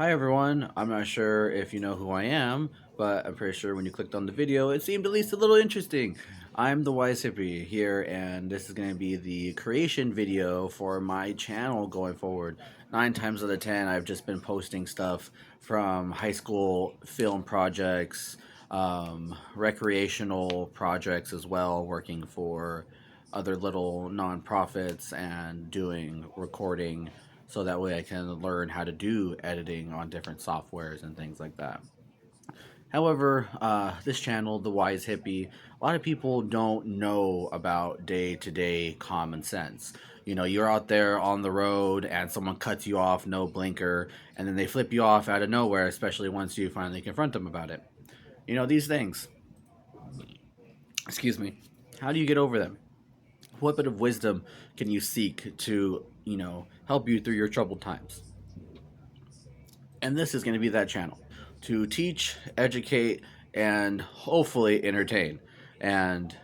Hi everyone, I'm not sure if you know who I am, but I'm pretty sure when you clicked on the video it seemed at least a little interesting. I'm the Wise Hippie here, and this is going to be the creation video for my channel going forward. 9 times out of 10 I've just been posting stuff from high school film projects, recreational projects as well, working for other little nonprofits and doing recording so that way I can learn how to do editing on different softwares and things like that. However, this channel, The Wise Hippie, a lot of people don't know about day to day common sense. You know, you're out there on the road and someone cuts you off, no blinker, and then they flip you off out of nowhere, especially once you finally confront them about it. You know, these things. Excuse me. How do you get over them? What bit of wisdom can you seek to, help you through your troubled times? And this is going to be that channel to teach, educate, and hopefully entertain and,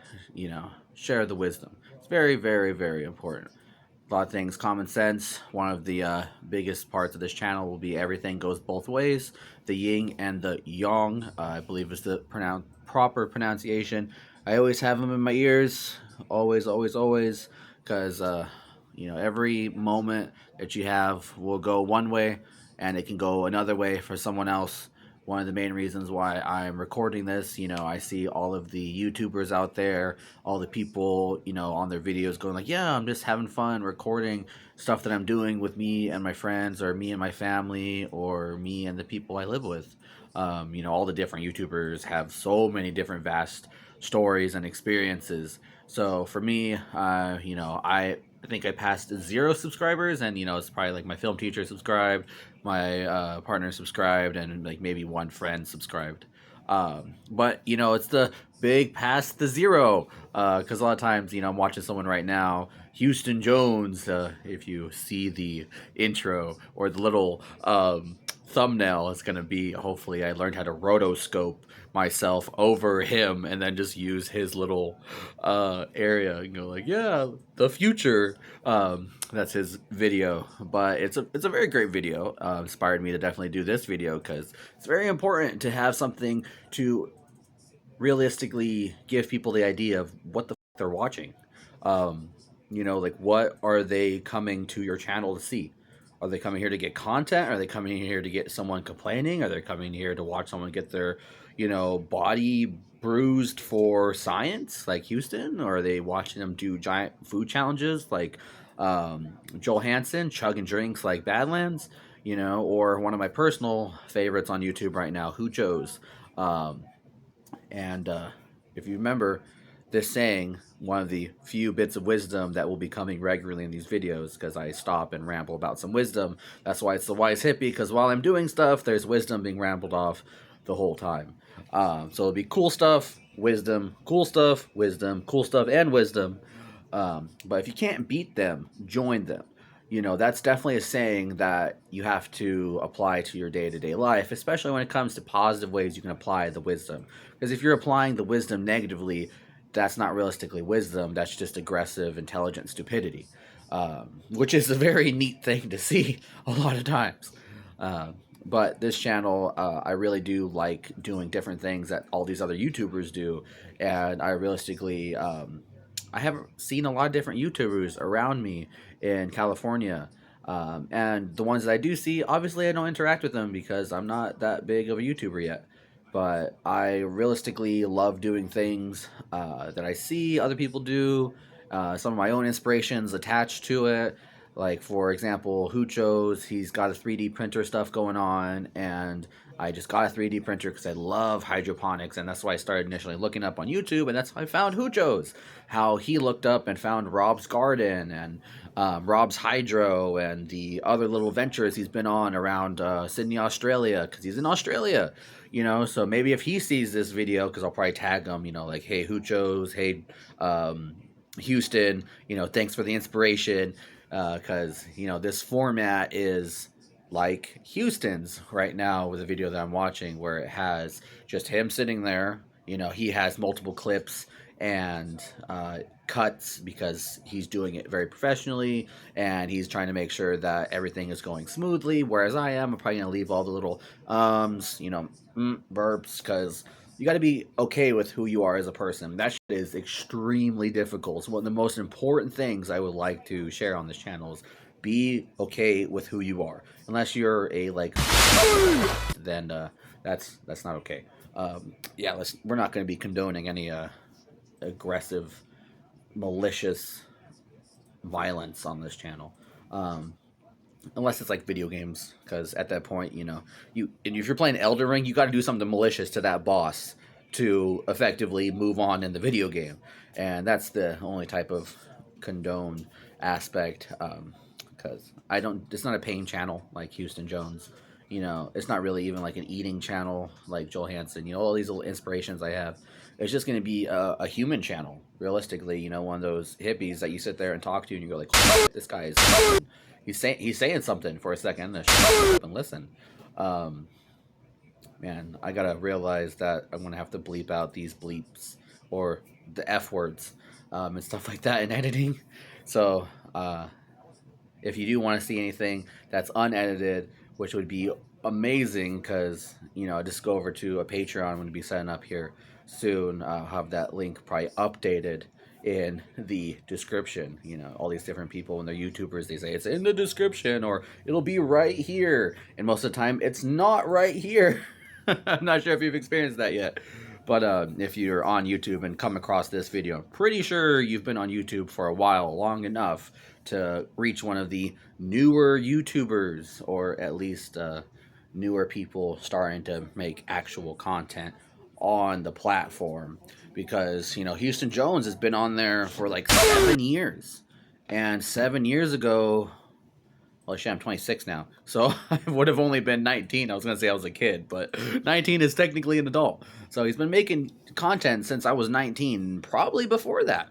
share the wisdom. It's very, very, very important. A lot of things, common sense. One of the biggest parts of this channel will be everything goes both ways, the yin and the yang, I believe is the proper pronunciation. I always have them in my ears, always, always, always, because, every moment that you have will go one way and it can go another way for someone else. One of the main reasons why I'm recording this, I see all of the YouTubers out there, all the people, on their videos going like, yeah, I'm just having fun recording stuff that I'm doing with me and my friends, or me and my family, or me and the people I live with. All the different YouTubers have so many different vast stories and experiences. So for me, I think I passed 0 subscribers, and it's probably like my film teacher subscribed, my partner subscribed, and like maybe one friend subscribed. But it's the big past the 0, because a lot of times I'm watching someone right now, Houston Jones. If you see the intro or the little thumbnail, it's gonna be hopefully I learned how to rotoscope myself over him and then just use his little area and go like, yeah, the future. That's his video, but it's a very great video. Inspired me to definitely do this video because it's very important to have something to realistically give people the idea of what the they're watching. Um, like what are they coming to your channel to see? Are they coming here to get content? Are they coming here to get someone complaining? Are they coming here to watch someone get their, body bruised for science, like Houston? Or are they watching them do giant food challenges like Joel Hansen, chugging drinks like Badlands? Or one of my personal favorites on YouTube right now, Huchos. Um, and if you remember this saying, one of the few bits of wisdom that will be coming regularly in these videos, because I stop and ramble about some wisdom. That's why it's the Wise Hippie, because while I'm doing stuff, there's wisdom being rambled off the whole time. So it'll be cool stuff, wisdom, cool stuff, wisdom, cool stuff, and wisdom. But if you can't beat them, join them. That's definitely a saying that you have to apply to your day to day life, especially when it comes to positive ways you can apply the wisdom. Because if you're applying the wisdom negatively, that's not realistically wisdom, that's just aggressive, intelligent stupidity, which is a very neat thing to see a lot of times. Um, but this channel, I really do like doing different things that all these other YouTubers do, and I realistically, I have seen a lot of different YouTubers around me in California. And the ones that I do see, obviously, I don't interact with them because I'm not that big of a YouTuber yet. But I realistically love doing things that I see other people do, some of my own inspirations attached to it. Like, for example, Huchos, he's got a 3D printer stuff going on, and I just got a 3D printer because I love hydroponics, and that's why I started initially looking up on YouTube, and that's how I found Huchos. How he looked up and found Rob's Garden and Rob's Hydro and the other little ventures he's been on around Sydney, Australia, because he's in Australia. So maybe if he sees this video, because I'll probably tag him, like, hey, Huchos, hey, Houston, thanks for the inspiration, because, this format is like Houston's right now with the video that I'm watching, where it has just him sitting there. He has multiple clips and cuts because he's doing it very professionally and he's trying to make sure that everything is going smoothly. Whereas I'm probably gonna leave all the little burps, because you got to be okay with who you are as a person. That shit is extremely difficult. So one of the most important things I would like to share on this channel is be okay with who you are. Unless you're a like, then that's not okay. Yeah, we're not going to be condoning any aggressive, malicious violence on this channel. Unless it's like video games, because at that point, if you're playing Elden Ring, you got to do something malicious to that boss to effectively move on in the video game, and that's the only type of condone aspect. Because I don't, it's not a pain channel like Houston Jones. It's not really even like an eating channel like Joel Hansen. All these little inspirations I have. It's just going to be a human channel, realistically. One of those hippies that you sit there and talk to, and you go like, "This guy is." He's saying something for a second. Shut up and listen. Man, I gotta realize that I'm gonna have to bleep out these bleeps or the F words and stuff like that in editing. So if you do want to see anything that's unedited, which would be amazing, because just go over to a Patreon. I'm going to be setting up here soon. I'll have that link probably updated in the description. All these different people, when they're YouTubers, they say it's in the description or it'll be right here, and most of the time it's not right here. I'm not sure if you've experienced that yet, but if you're on YouTube and come across this video, I'm pretty sure you've been on YouTube for a while, long enough to reach one of the newer YouTubers, or at least newer people starting to make actual content on the platform. Because Houston Jones has been on there for like 7 years, and 7 years ago, well, actually, I'm 26 now, so I would have only been 19. I was going to say I was a kid, but 19 is technically an adult. So he's been making content since I was 19, probably before that.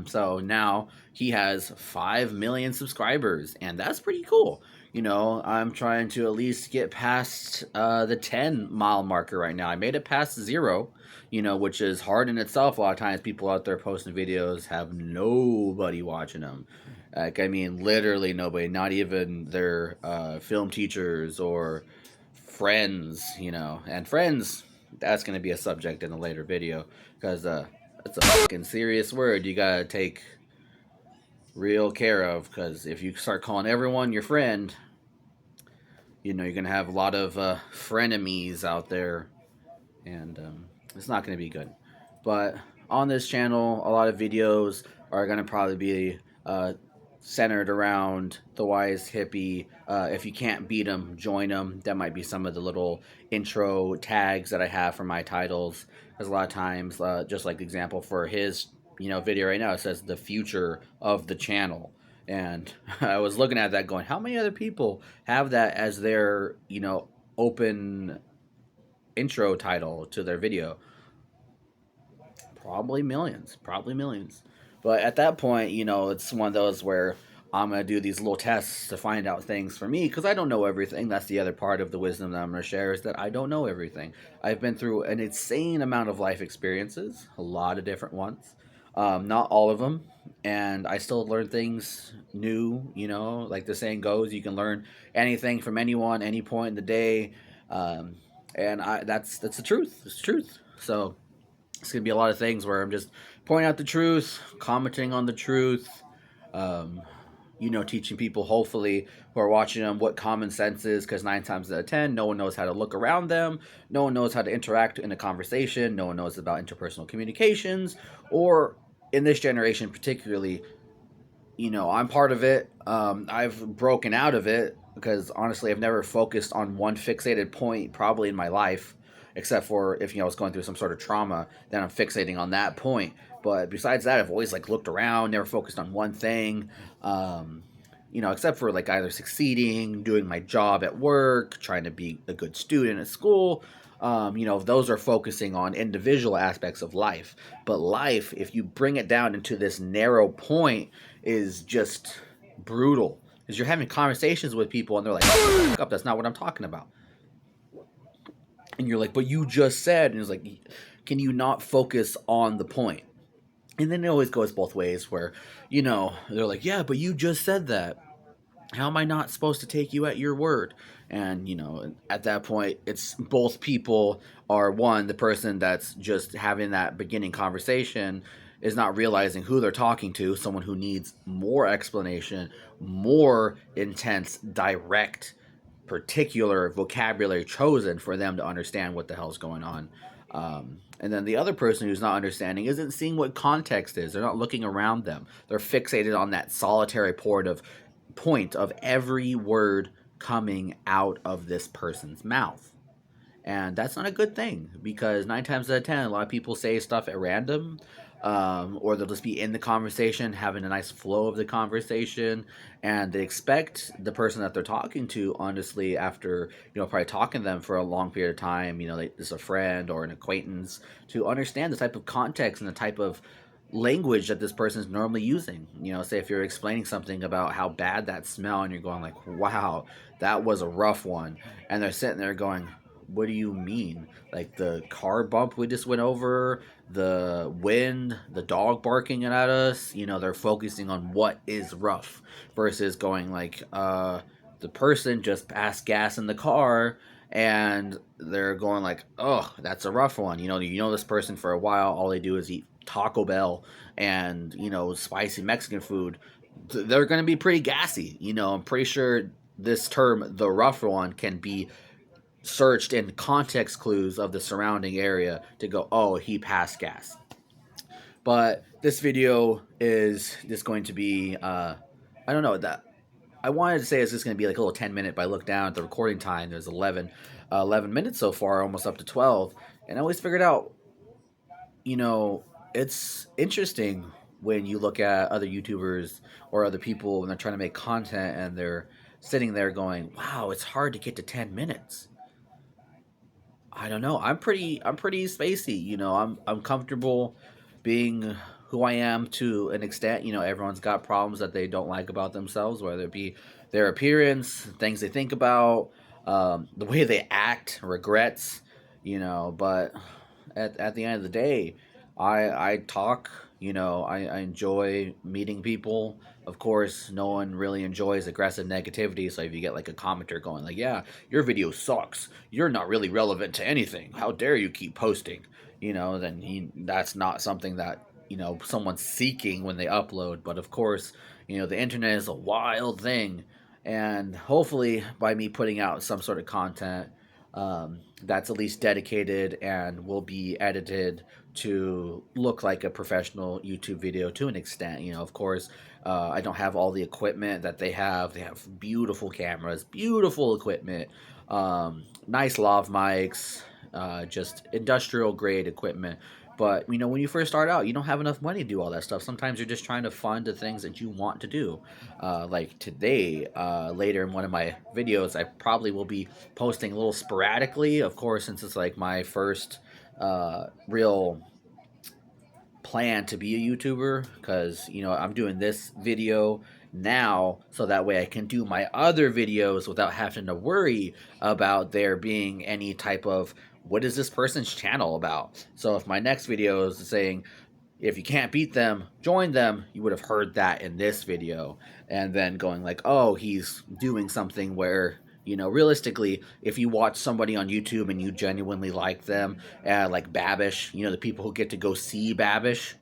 So now he has 5 million subscribers, and that's pretty cool. I'm trying to at least get past the 10 mile marker right now. I made it past 0, which is hard in itself. A lot of times people out there posting videos have nobody watching them. Like, I mean, literally nobody, not even their film teachers or friends, and friends, that's going to be a subject in a later video, because that's a fucking serious word you gotta take real care of, because if you start calling everyone your friend, you're gonna have a lot of frenemies out there, and it's not gonna be good. But on this channel, a lot of videos are gonna probably be centered around the wise hippie. If you can't beat them, join them. That might be some of the little intro tags that I have for my titles. Because a lot of times, just like the example for his video right now, it says the future of the channel. And I was looking at that going, how many other people have that as their open intro title to their video? Probably millions. But at that point, it's one of those where I'm going to do these little tests to find out things for me, because I don't know everything. That's the other part of the wisdom that I'm going to share, is that I don't know everything. I've been through an insane amount of life experiences, a lot of different ones, not all of them, and I still learn things new. Like the saying goes, you can learn anything from anyone, any point in the day, and that's the truth. It's the truth. So it's going to be a lot of things where I'm just pointing out the truth, commenting on the truth, teaching people, hopefully, who are watching them, what common sense is, because 9 times out of 10, no one knows how to look around them, no one knows how to interact in a conversation, no one knows about interpersonal communications, or in this generation particularly, I'm part of it. I've broken out of it, because honestly, I've never focused on one fixated point probably in my life, except for if I was going through some sort of trauma, then I'm fixating on that point. But besides that, I've always looked around, never focused on one thing, except for either succeeding, doing my job at work, trying to be a good student at school. Those are focusing on individual aspects of life. But life, if you bring it down into this narrow point, is just brutal. Because you're having conversations with people and they're like, "Up, that's not what I'm talking about." And you're like, but you just said, and it's like, can you not focus on the point? And then it always goes both ways where, they're like, yeah, but you just said that. How am I not supposed to take you at your word? And, at that point, it's both people are one, the person that's just having that beginning conversation is not realizing who they're talking to, someone who needs more explanation, more intense, direct, particular vocabulary chosen for them to understand what the hell's going on. And then the other person who's not understanding isn't seeing what context is. They're not looking around them. They're fixated on that solitary point of every word coming out of this person's mouth. And that's not a good thing because 9 times out of 10, a lot of people say stuff at random, or they'll just be in the conversation, having a nice flow of the conversation, and they expect the person that they're talking to, honestly, after probably talking to them for a long period of time, like it's a friend or an acquaintance, to understand the type of context and the type of language that this person is normally using. Say if you're explaining something about how bad that smell, and you're going like, "Wow, that was a rough one," and they're sitting there going, what do you mean? Like the car bump we just went over, the wind, the dog barking at us, they're focusing on what is rough versus going like, the person just passed gas in the car and they're going like, oh, that's a rough one. You know this person for a while, all they do is eat Taco Bell and, spicy Mexican food. They're going to be pretty gassy. I'm pretty sure this term, the rough one, can be searched in context clues of the surrounding area to go, oh, he passed gas. But this video is just going to be, I don't know, that I wanted to say it's just going to be like a little 10-minute, but I looked down at the recording time. There's 11 minutes so far, almost up to 12. And I always figured out, it's interesting when you look at other YouTubers or other people when they're trying to make content and they're sitting there going, wow, it's hard to get to 10 minutes. I don't know. I'm pretty spacey. I'm comfortable being who I am to an extent. Everyone's got problems that they don't like about themselves, whether it be their appearance, things they think about, the way they act, regrets. But at the end of the day, I talk. I enjoy meeting people. Of course, no one really enjoys aggressive negativity. So if you get like a commenter going like, "Yeah, your video sucks. You're not really relevant to anything. How dare you keep posting?" Then that's not something that someone's seeking when they upload. But of course, the internet is a wild thing, and hopefully, by me putting out some sort of content, that's at least dedicated and will be edited to look like a professional YouTube video to an extent. Of course, I don't have all the equipment that they have. They have beautiful cameras, beautiful equipment, nice lav mics, just industrial grade equipment. But when you first start out, you don't have enough money to do all that stuff. Sometimes you're just trying to fund the things that you want to do. Like today, later in one of my videos, I probably will be posting a little sporadically. Of course, since it's like my first real plan to be a YouTuber, because I'm doing this video now so that way I can do my other videos without having to worry about there being any type of what is this person's channel about. So if my next video is saying if you can't beat them, join them, you would have heard that in this video. And then going like, oh, he's doing something where realistically, if you watch somebody on YouTube and you genuinely like them, like Babish, the people who get to go see Babish,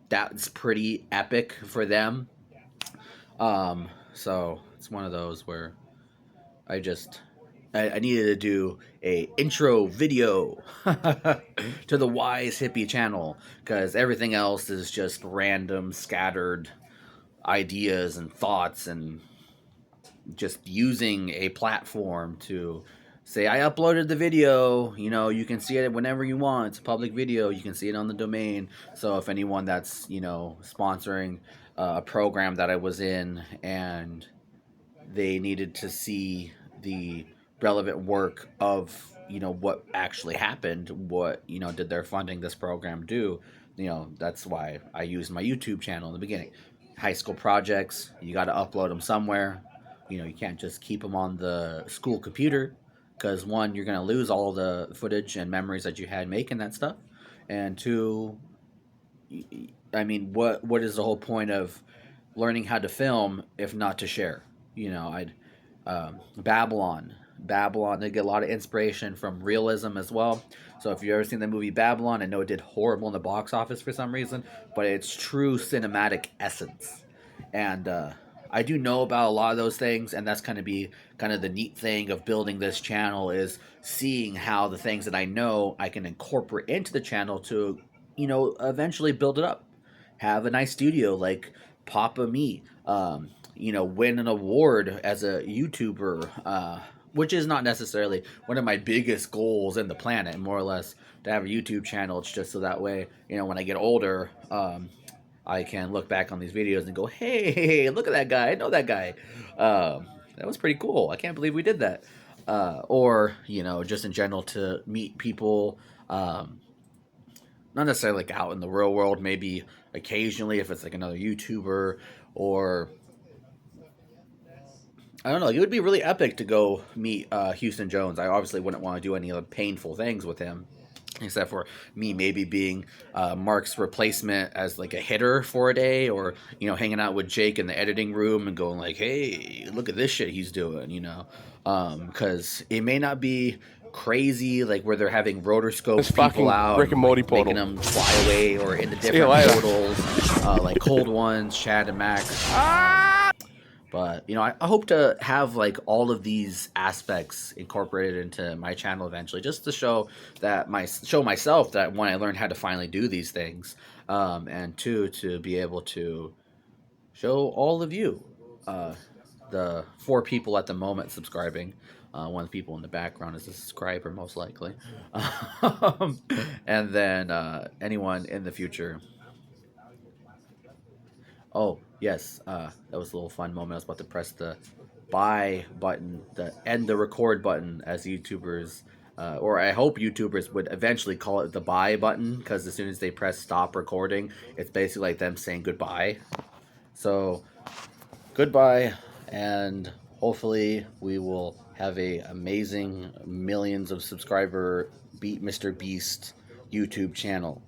that's pretty epic for them. So it's one of those where I needed to do a intro video to the Wise Hippie channel, because everything else is just random, scattered ideas and thoughts, and just using a platform to say, I uploaded the video, you can see it whenever you want. It's a public video. You can see it on the domain. So if anyone that's, sponsoring a program that I was in and they needed to see the relevant work of, what actually happened, what, did their funding this program do, that's why I used my YouTube channel in the beginning. High school projects, you got to upload them somewhere. You can't just keep them on the school computer. because one, you're going to lose all the footage and memories that you had making that stuff, and two, I mean, what is the whole point of learning how to film if not to share? You know, I'd Babylon. They get a lot of inspiration from realism as well. So if you've ever seen the movie Babylon, I know it did horrible in the box office for some reason, but it's true cinematic essence. And I do know about a lot of those things, and that's kind of the neat thing of building this channel is seeing how the things that I know I can incorporate into the channel to, eventually build it up. Have a nice studio like Papa Me. Win an award as a YouTuber, which is not necessarily one of my biggest goals in the planet. More or less to have a YouTube channel. It's just so that way, when I get older, I can look back on these videos and go, "Hey, look at that guy! I know that guy. That was pretty cool. I can't believe we did that." Or just in general to meet people. Not necessarily like out in the real world, maybe occasionally if it's like another YouTuber, or I don't know. It would be really epic to go meet Houston Jones. I obviously wouldn't want to do any of the painful things with him, except for me maybe being Mark's replacement as like a hitter for a day, or hanging out with Jake in the editing room and going like, "Hey, look at this shit he's doing," because it may not be crazy like where they're having rotoscope people out Rick and Morty like, portal. making them fly away, or in the different portals, like Cold Ones, Chad and Max. But I hope to have like all of these aspects incorporated into my channel eventually, just to show myself that one, I learned how to finally do these things, and two, to be able to show all of you, the 4 people at the moment subscribing. One of the people in the background is a subscriber, most likely, and then anyone in the future. Oh, yes. That was a little fun moment. I was about to press the buy button, the record button, as YouTubers, or I hope YouTubers would eventually call it the buy button, because as soon as they press stop recording, it's basically like them saying goodbye. So, goodbye, and hopefully we will have a amazing millions of subscriber Beat Mr. Beast YouTube channel.